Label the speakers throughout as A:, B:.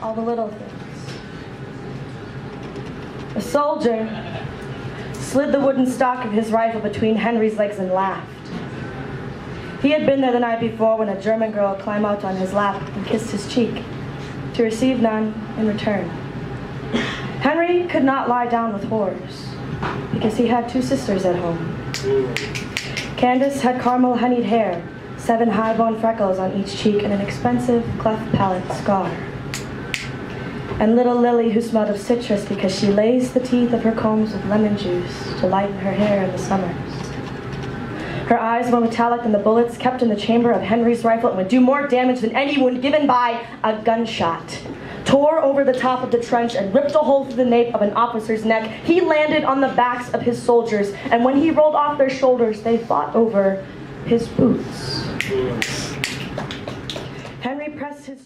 A: all the little things. A soldier slid the wooden stock of his rifle between Henry's legs and laughed. He had been there the night before when a German girl climbed out on his lap and kissed his cheek, to receive none in return. Henry could not lie down with horrors, because he had 2 sisters at home. Candace had caramel honeyed hair, 7 high-bone freckles on each cheek, and an expensive cleft palate scar. And little Lily, who smelled of citrus because she laced the teeth of her combs with lemon juice to lighten her hair in the summers. Her eyes were metallic, and the bullets kept in the chamber of Henry's rifle and would do more damage than any wound given by a gunshot. Tore over the top of the trench and ripped a hole through the nape of an officer's neck. He landed on the backs of his soldiers, and when he rolled off their shoulders, they fought over his boots. Henry pressed his...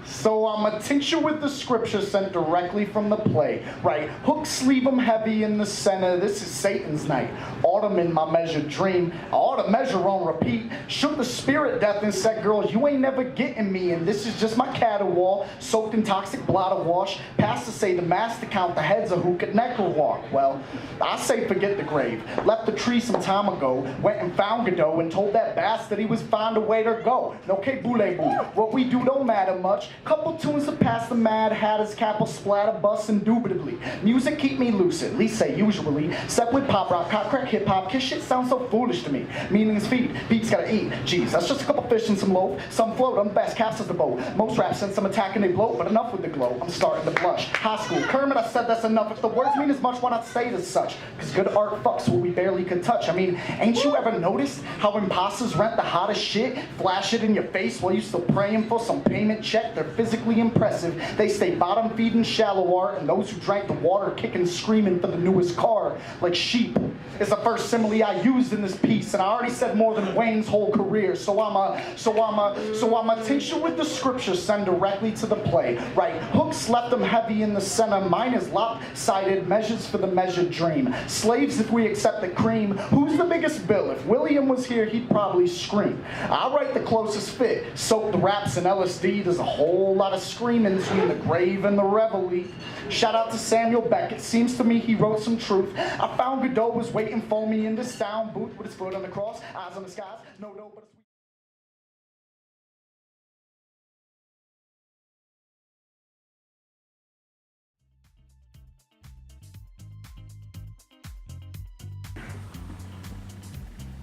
B: So I'm a tincture with the scripture sent directly from the play. Right, hook sleeve 'em heavy in the center. This is Satan's night. Autumn in my measured dream. I ought to measure on repeat. Shook the spirit death and said, girls, you ain't never getting me. And this is just my caterwaul, soaked in toxic blotter wash. Pastor say the master count the heads of who could necker walk. Well, I say forget the grave. Left the tree some time ago. Went and found Godot and told that bastard he was find a way to go. No que boulez-vous. What we do don't matter much. Couple tunes to pass the Mad Hatter's cap will splatter bust indubitably. Music keep me lucid, least say usually. Set with pop rock, pop crack, hip hop. Kiss shit sounds so foolish to me. Meanings feed, beats gotta eat. Jeez, that's just a couple fish and some loaf. Some float, I'm the best, captures the boat. Most raps send some attack and they bloat, but enough with the glow. I'm starting to blush. High school, Kermit, I said that's enough. If the words mean as much, why not say it as such? Cause good art fucks what we barely could touch. I mean, ain't you ever noticed how imposters rent the hottest shit, flash it in your face while you still praying for some payment check? They're physically impressive. They stay bottom feeding shallow art, and those who drank the water kicking screaming for the newest car like sheep is the first simile I used in this piece, and I already said more than Wayne's whole career. So I'm a tincture with the scripture send directly to the play. Right, hooks left them heavy in the center. Mine is lopsided, measures for the measured dream. Slaves if we accept the cream. Who's the biggest bill? If William was here, he'd probably scream. I'll write the closest fit. Soak the raps in LSD. There's a whole lot of screaming between the grave and the reveille. Shout out to Samuel Beckett. Seems to me he wrote some truth. I found Godot was waiting for me in the sound booth with his foot on the cross, eyes on the skies. No, but it's...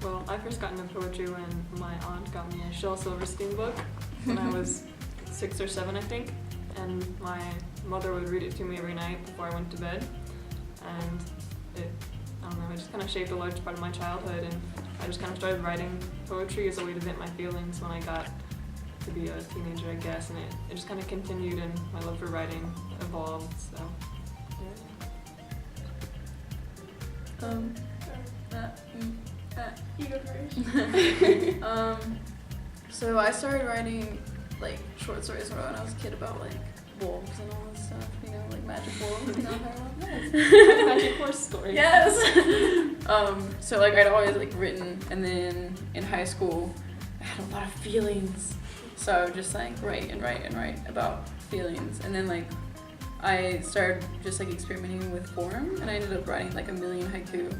C: Well, I first got into poetry when my aunt got me a Shel Silverstein book when I was 6 or 7, I think, and my mother would read it to me every night before I went to bed, and it just kind of shaped a large part of my childhood, and I just kind of started writing poetry as a way to vent my feelings when I got to be a teenager, I guess, and it just kind of continued, and my love for writing evolved, so
D: You go first.
E: So I started writing like short stories when I was a kid about like wolves and all this stuff, you know, like magic wolves. You know what I'm talking about?
C: magic horse story.
E: Yes. So like I'd always like written, and then in high school I had a lot of feelings, so I would just like write about feelings, and then like I started just like experimenting with form, and I ended up writing like 1,000,000 haiku,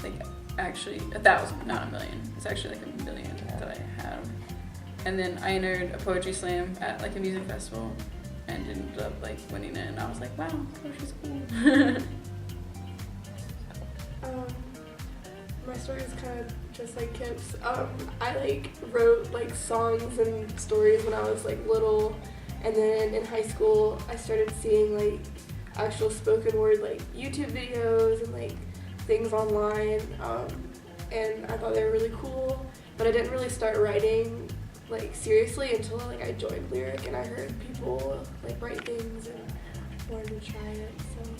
E: like actually 1,000, not 1,000,000. It's actually like 1,000,000 that I have. And then I entered a poetry slam at like a music festival and ended up like winning it, and I was like, wow, poetry's cool.
D: My story is kind of just like Kip's. I like wrote like songs and stories when I was like little, and then in high school I started seeing like actual spoken word like YouTube videos and like things online, and I thought they were really cool, but I didn't really start writing like seriously until like I joined Lyric and I heard people like write things and wanted to try it, so